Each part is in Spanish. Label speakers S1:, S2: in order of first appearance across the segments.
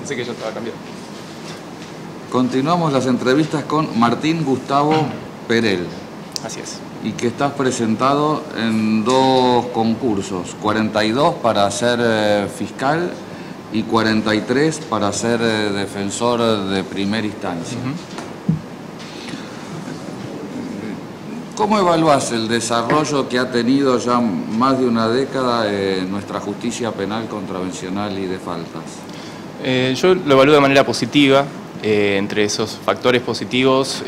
S1: pensé que ya estaba cambiado.
S2: Continuamos las entrevistas con Martín Gustavo Perel.
S1: Así es.
S2: Y que estás presentado en 2 concursos, 42 para ser fiscal y 43 para ser defensor de primera instancia. ¿Cómo evaluás el desarrollo que ha tenido ya más de una década nuestra justicia penal contravencional y de faltas?
S1: Yo lo evalúo de manera positiva. Entre esos factores positivos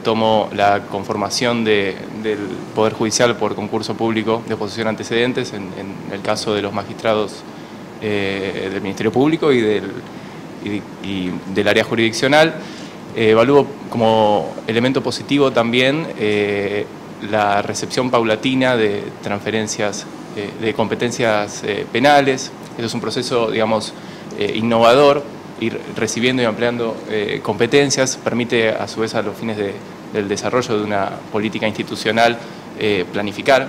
S1: tomo la conformación del Poder Judicial por concurso público de oposición a antecedentes, en el caso de los magistrados del Ministerio Público y del área jurisdiccional. Evalúo como elemento positivo también la recepción paulatina de transferencias de competencias penales. Eso es un proceso, digamos, innovador. Ir recibiendo y ampliando competencias permite, a su vez, a los fines del desarrollo de una política institucional, planificar.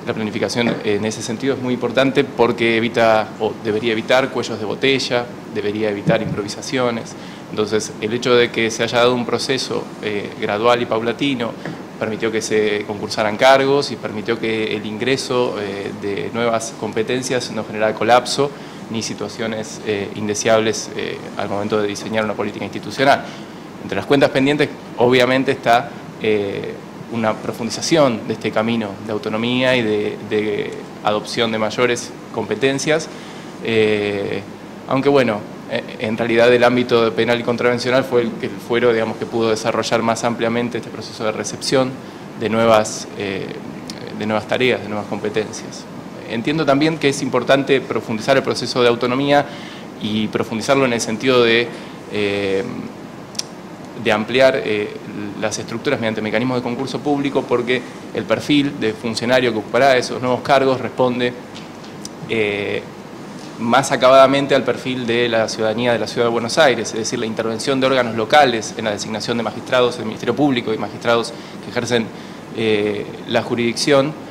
S1: La planificación en ese sentido es muy importante porque evita, o debería evitar, cuellos de botella, debería evitar improvisaciones. Entonces, el hecho de que se haya dado un proceso gradual y paulatino permitió que se concursaran cargos y permitió que el ingreso de nuevas competencias no generara colapso ni situaciones indeseables al momento de diseñar una política institucional. Entre las cuentas pendientes, obviamente, está una profundización de este camino de autonomía y de adopción de mayores competencias, aunque bueno, en realidad el ámbito penal y contravencional fue el fuero, digamos, que pudo desarrollar más ampliamente este proceso de recepción de nuevas tareas, de nuevas competencias. Entiendo también que es importante profundizar el proceso de autonomía y profundizarlo en el sentido de ampliar las estructuras mediante mecanismos de concurso público, porque el perfil de funcionario que ocupará esos nuevos cargos responde más acabadamente al perfil de la ciudadanía de la Ciudad de Buenos Aires, es decir, la intervención de órganos locales en la designación de magistrados del Ministerio Público y magistrados que ejercen la jurisdicción.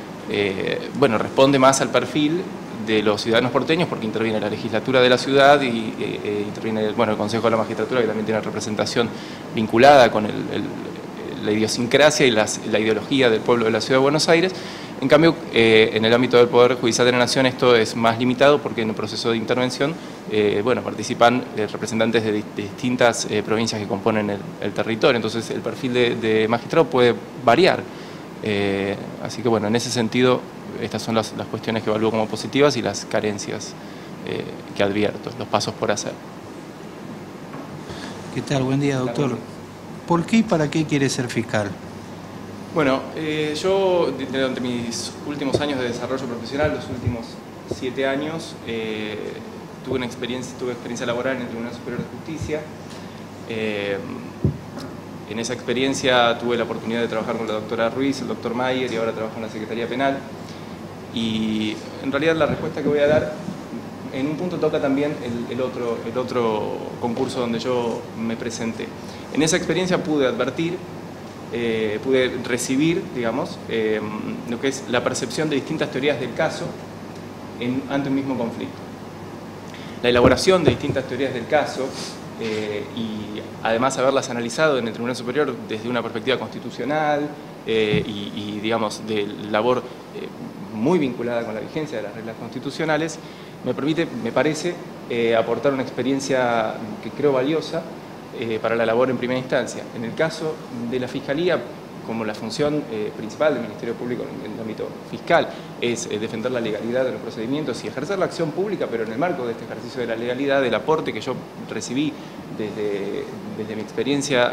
S1: Bueno, responde más al perfil de los ciudadanos porteños porque interviene la legislatura de la ciudad y interviene, bueno, el Consejo de la Magistratura, que también tiene representación vinculada con la idiosincrasia y la ideología del pueblo de la Ciudad de Buenos Aires. En cambio, en el ámbito del Poder Judicial de la Nación esto es más limitado porque en el proceso de intervención bueno, participan representantes de distintas provincias que componen el territorio. Entonces el perfil de magistrado puede variar. Así que bueno, en ese sentido estas son las cuestiones que evalúo como positivas y las carencias que advierto, los pasos por hacer.
S3: ¿Qué tal? Buen día, doctor. ¿Por qué y para qué quiere ser fiscal?
S1: Bueno, yo durante mis últimos años de desarrollo profesional, los últimos 7 años, tuve experiencia laboral en el Tribunal Superior de Justicia. En esa experiencia tuve la oportunidad de trabajar con la doctora Ruiz, el doctor Mayer, y ahora trabajo en la Secretaría Penal. Y en realidad la respuesta que voy a dar, en un punto toca también el otro concurso donde yo me presenté. En esa experiencia pude advertir, pude recibir, digamos, lo que es la percepción de distintas teorías del caso ante un mismo conflicto. La elaboración de distintas teorías del caso y además haberlas analizado en el Tribunal Superior desde una perspectiva constitucional y digamos, de labor muy vinculada con la vigencia de las reglas constitucionales, me parece aportar una experiencia que creo valiosa para la labor en primera instancia. En el caso de la Fiscalía, como la función principal del Ministerio Público en el ámbito fiscal es defender la legalidad de los procedimientos y ejercer la acción pública, pero en el marco de este ejercicio de la legalidad, el aporte que yo recibí desde mi experiencia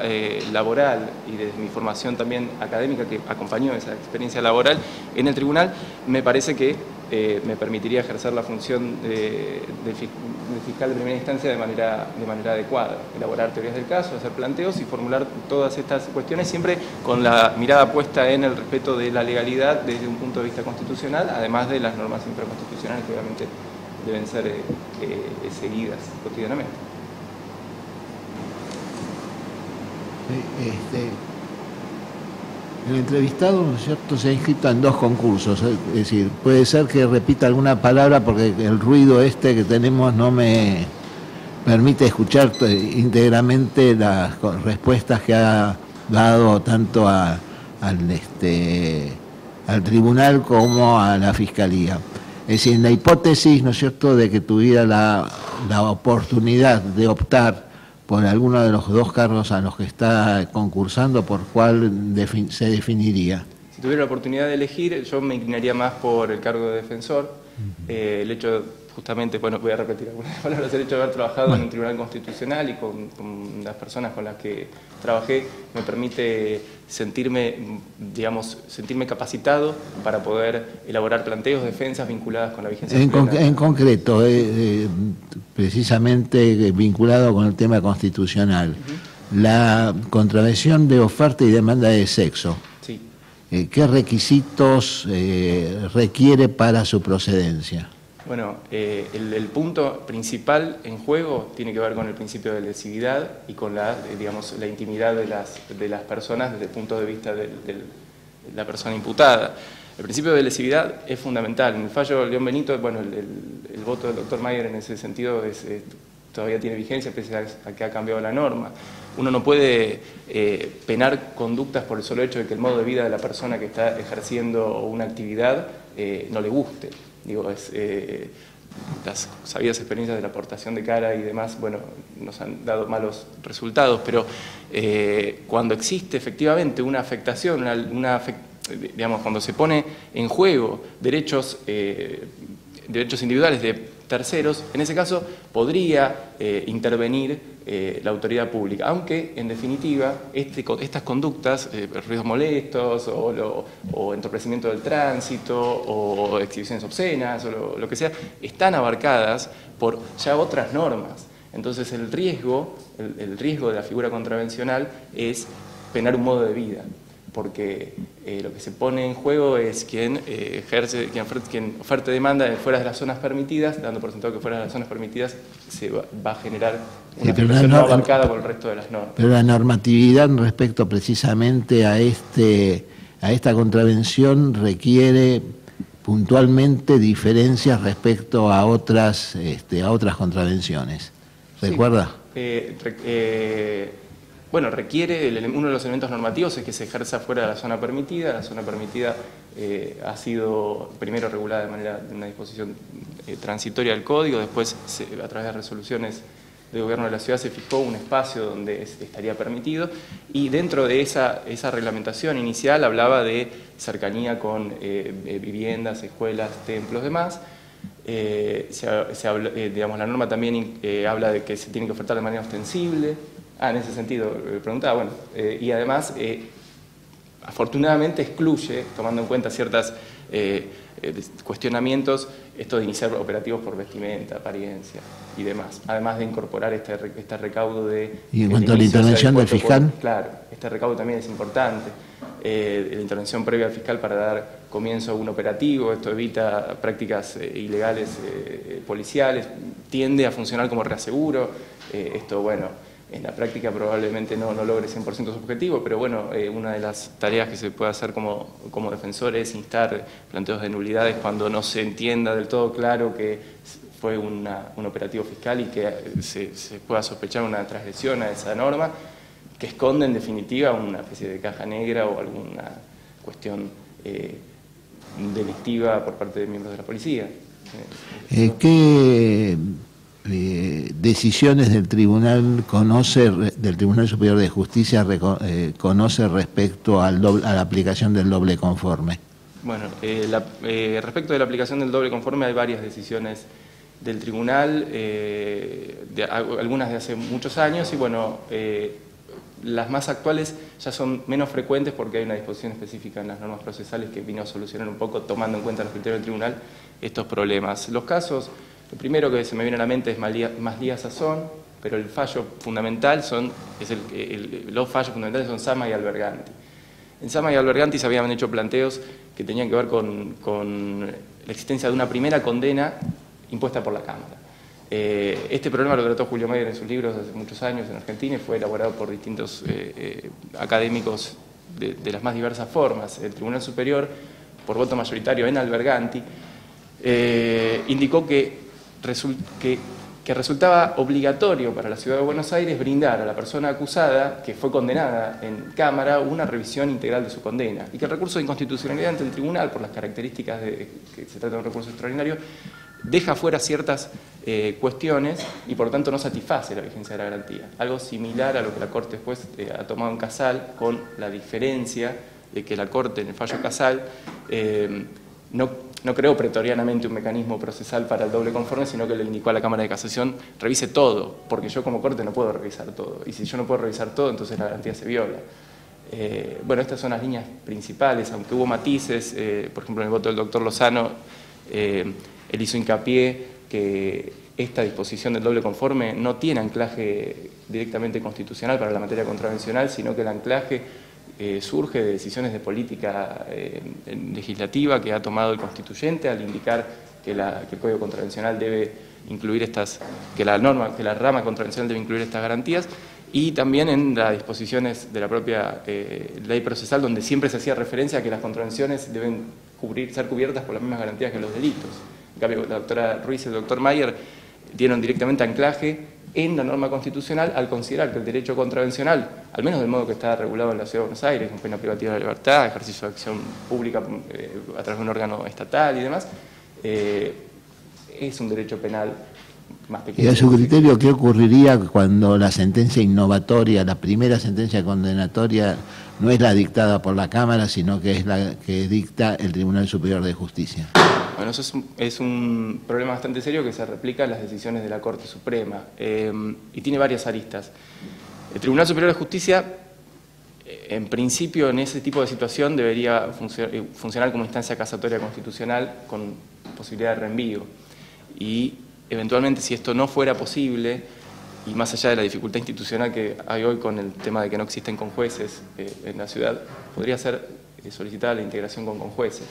S1: laboral y desde mi formación también académica que acompañó esa experiencia laboral en el tribunal, me parece que me permitiría ejercer la función del fiscal de primera instancia de manera adecuada, elaborar teorías del caso, hacer planteos y formular todas estas cuestiones siempre con la mirada puesta en el respeto de la legalidad desde un punto de vista constitucional, además de las normas infraconstitucionales que obviamente deben ser seguidas cotidianamente.
S4: El entrevistado, ¿no es cierto?, se ha inscrito en 2 concursos, es decir, puede ser que repita alguna palabra porque el ruido que tenemos no me permite escuchar íntegramente las respuestas que ha dado tanto al tribunal como a la fiscalía. Es decir, en la hipótesis, ¿no es cierto?, de que tuviera la oportunidad de optar por alguno de los dos cargos a los que está concursando, ¿por cuál se definiría?
S1: Si tuviera la oportunidad de elegir, yo me inclinaría más por el cargo de defensor. El hecho, justamente, bueno, voy a repetir algunas palabras, el hecho de haber trabajado en un tribunal constitucional y con las personas con las que trabajé me permite sentirme capacitado para poder elaborar planteos, defensas vinculadas con la vigencia plena.
S4: En concreto, precisamente vinculado con el tema constitucional, la contravención de oferta y demanda de sexo.
S1: Sí.
S4: ¿Qué requisitos requiere para su procedencia?
S1: Bueno, el punto principal en juego tiene que ver con el principio de lesividad y con la intimidad de las personas desde el punto de vista de la persona imputada. El principio de lesividad es fundamental. En el fallo de León Benito, bueno, el voto del doctor Mayer en ese sentido todavía tiene vigencia, pese a que ha cambiado la norma. Uno no puede penar conductas por el solo hecho de que el modo de vida de la persona que está ejerciendo una actividad no le guste. Digo, las sabidas experiencias de la aportación de cara y demás, bueno, nos han dado malos resultados, pero cuando existe efectivamente una afectación, cuando se pone en juego derechos individuales de terceros, en ese caso podría intervenir la autoridad pública, aunque en definitiva estas conductas, ruidos molestos o entorpecimiento del tránsito o exhibiciones obscenas o lo que sea, están abarcadas por ya otras normas. Entonces el riesgo de la figura contravencional es penar un modo de vida, porque lo que se pone en juego es quien oferte demanda fuera de las zonas permitidas, dando por sentado que fuera de las zonas permitidas se va a generar una afectación no abarcada por el resto de las normas.
S4: Pero la normatividad respecto precisamente a esta contravención requiere puntualmente diferencias respecto a otras contravenciones. ¿Recuerda?
S1: Sí. Bueno, requiere, uno de los elementos normativos es que se ejerza fuera de la zona permitida. La zona permitida ha sido primero regulada de una disposición transitoria del Código, después a través de resoluciones del Gobierno de la Ciudad se fijó un espacio donde estaría permitido, y dentro de esa reglamentación inicial hablaba de cercanía con viviendas, escuelas, templos, demás. La norma también habla de que se tiene que ofertar de manera ostensible. En ese sentido, preguntaba, bueno, y además, afortunadamente excluye, tomando en cuenta ciertos cuestionamientos, esto de iniciar operativos por vestimenta, apariencia y demás, además de incorporar este recaudo de...
S4: ¿Y en cuanto a la intervención del fiscal?
S1: Claro, este recaudo también es importante, la intervención previa al fiscal para dar comienzo a un operativo, esto evita prácticas ilegales policiales, tiende a funcionar como reaseguro, esto, bueno... En la práctica probablemente no logre 100% su objetivo, pero bueno, una de las tareas que se puede hacer como defensor es instar planteos de nulidades cuando no se entienda del todo claro que fue un operativo fiscal y que se pueda sospechar una transgresión a esa norma, que esconde en definitiva una especie de caja negra o alguna cuestión delictiva por parte de miembros de la policía.
S4: ¿Qué decisiones del Tribunal Superior de Justicia conoce respecto a la aplicación del doble conforme?
S1: Bueno, respecto de la aplicación del doble conforme hay varias decisiones del Tribunal, algunas de hace muchos años, y bueno, las más actuales ya son menos frecuentes porque hay una disposición específica en las normas procesales que vino a solucionar un poco, tomando en cuenta los criterios del Tribunal, estos problemas. Los casos... Lo primero que se me viene a la mente es Maslía Sazón, pero el fallo fundamental los fallos fundamentales son Sama y Alberganti. En Sama y Alberganti se habían hecho planteos que tenían que ver con la existencia de una primera condena impuesta por la Cámara. Este problema lo trató Julio Mayer en sus libros hace muchos años en Argentina y fue elaborado por distintos académicos de las más diversas formas. El Tribunal Superior, por voto mayoritario en Alberganti, indicó que que resultaba obligatorio para la Ciudad de Buenos Aires brindar a la persona acusada, que fue condenada en Cámara, una revisión integral de su condena, y que el recurso de inconstitucionalidad ante el tribunal, por las características de que se trata de un recurso extraordinario, deja fuera ciertas cuestiones y por lo tanto no satisface la vigencia de la garantía. Algo similar a lo que la Corte después ha tomado en Casal, con la diferencia de que la Corte en el fallo Casal no creó pretorianamente un mecanismo procesal para el doble conforme, sino que le indicó a la Cámara de Casación: revise todo, porque yo como Corte no puedo revisar todo, y si yo no puedo revisar todo, entonces la garantía se viola. Bueno, estas son las líneas principales, aunque hubo matices, por ejemplo en el voto del doctor Lozano, él hizo hincapié que esta disposición del doble conforme no tiene anclaje directamente constitucional para la materia contravencional, sino que el anclaje surge de decisiones de política legislativa que ha tomado el constituyente al indicar que el Código Contravencional debe incluir que la rama contravencional debe incluir estas garantías, y también en las disposiciones de la propia ley procesal, donde siempre se hacía referencia a que las contravenciones deben ser cubiertas por las mismas garantías que los delitos. En cambio, la doctora Ruiz y el doctor Mayer dieron directamente anclaje en la norma constitucional al considerar que el derecho contravencional, al menos del modo que está regulado en la Ciudad de Buenos Aires, con pena privativa de la libertad, ejercicio de acción pública a través de un órgano estatal y demás, es un derecho penal más pequeño.
S4: Y a su criterio, ¿qué ocurriría cuando la sentencia innovatoria, la primera sentencia condenatoria, no es la dictada por la Cámara, sino que es la que dicta el Tribunal Superior de Justicia?
S1: Bueno, eso es un problema bastante serio que se replica en las decisiones de la Corte Suprema y tiene varias aristas. El Tribunal Superior de Justicia, en principio, en ese tipo de situación debería funcionar como instancia casatoria constitucional con posibilidad de reenvío. Y eventualmente, si esto no fuera posible, y más allá de la dificultad institucional que hay hoy con el tema de que no existen conjueces en la ciudad, podría ser solicitada la integración con conjueces.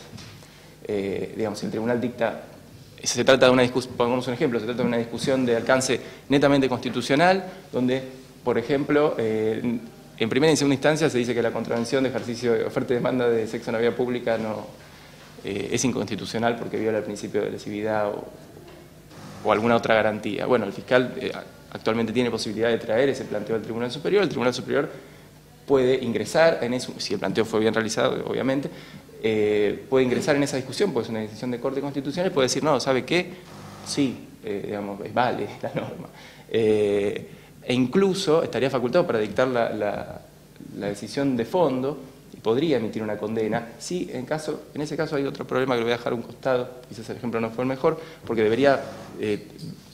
S1: Digamos, si el tribunal dicta, se trata de una discusión, pongamos un ejemplo, se trata de una discusión de alcance netamente constitucional, donde, por ejemplo, en primera y segunda instancia se dice que la contravención de ejercicio de oferta y demanda de sexo en la vía pública es inconstitucional porque viola el principio de lesividad o alguna otra garantía. Bueno, el fiscal actualmente tiene posibilidad de traer ese planteo al Tribunal Superior. El Tribunal Superior puede ingresar en eso, si el planteo fue bien realizado, obviamente, puede ingresar en esa discusión, porque es una decisión de Corte Constitucional, y puede decir: no, ¿sabe qué? Sí, digamos, vale la norma. E incluso estaría facultado para dictar la decisión de fondo y podría emitir una condena. Sí, en ese caso hay otro problema que lo voy a dejar a un costado, quizás el ejemplo no fue el mejor, porque debería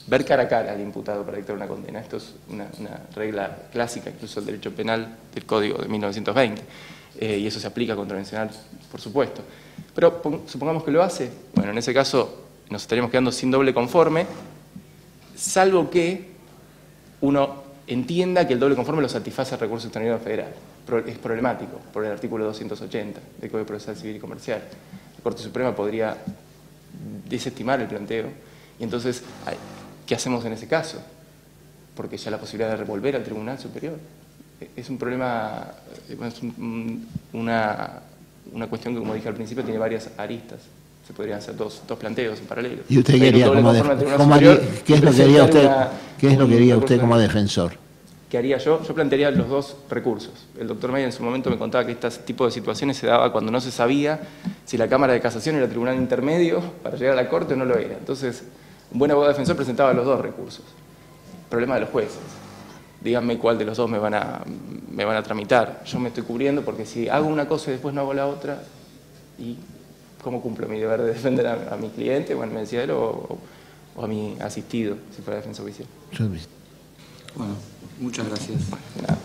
S1: ver cara a cara al imputado para dictar una condena. Esto es una regla clásica, incluso el derecho penal del Código de 1920. Y eso se aplica contravencional, por supuesto. Pero supongamos que lo hace, bueno, en ese caso nos estaríamos quedando sin doble conforme, salvo que uno entienda que el doble conforme lo satisface el recurso extraordinario federal. Es problemático por el artículo 280 del Código Procesal Civil y Comercial. La Corte Suprema podría desestimar el planteo, y entonces, ¿qué hacemos en ese caso? Porque ya la posibilidad de revolver al Tribunal Superior es un problema, es una cuestión que, como dije al principio, tiene varias aristas. Se podrían hacer dos planteos en paralelo.
S4: ¿Y usted quería qué es lo que haría usted como defensor?
S1: ¿Qué haría yo? Yo plantearía los dos recursos. El doctor Mayer en su momento me contaba que este tipo de situaciones se daba cuando no se sabía si la Cámara de Casación era el tribunal intermedio para llegar a la Corte o no lo era. Entonces, un buen abogado defensor presentaba los dos recursos. Problema de los jueces. Díganme cuál de los dos me van a tramitar. Yo me estoy cubriendo porque si hago una cosa y después no hago la otra, ¿y cómo cumplo mi deber de defender a mi cliente, bueno, me decía él, o a mi asistido, si fuera defensor oficial?
S2: Bueno, muchas gracias.
S1: Nada.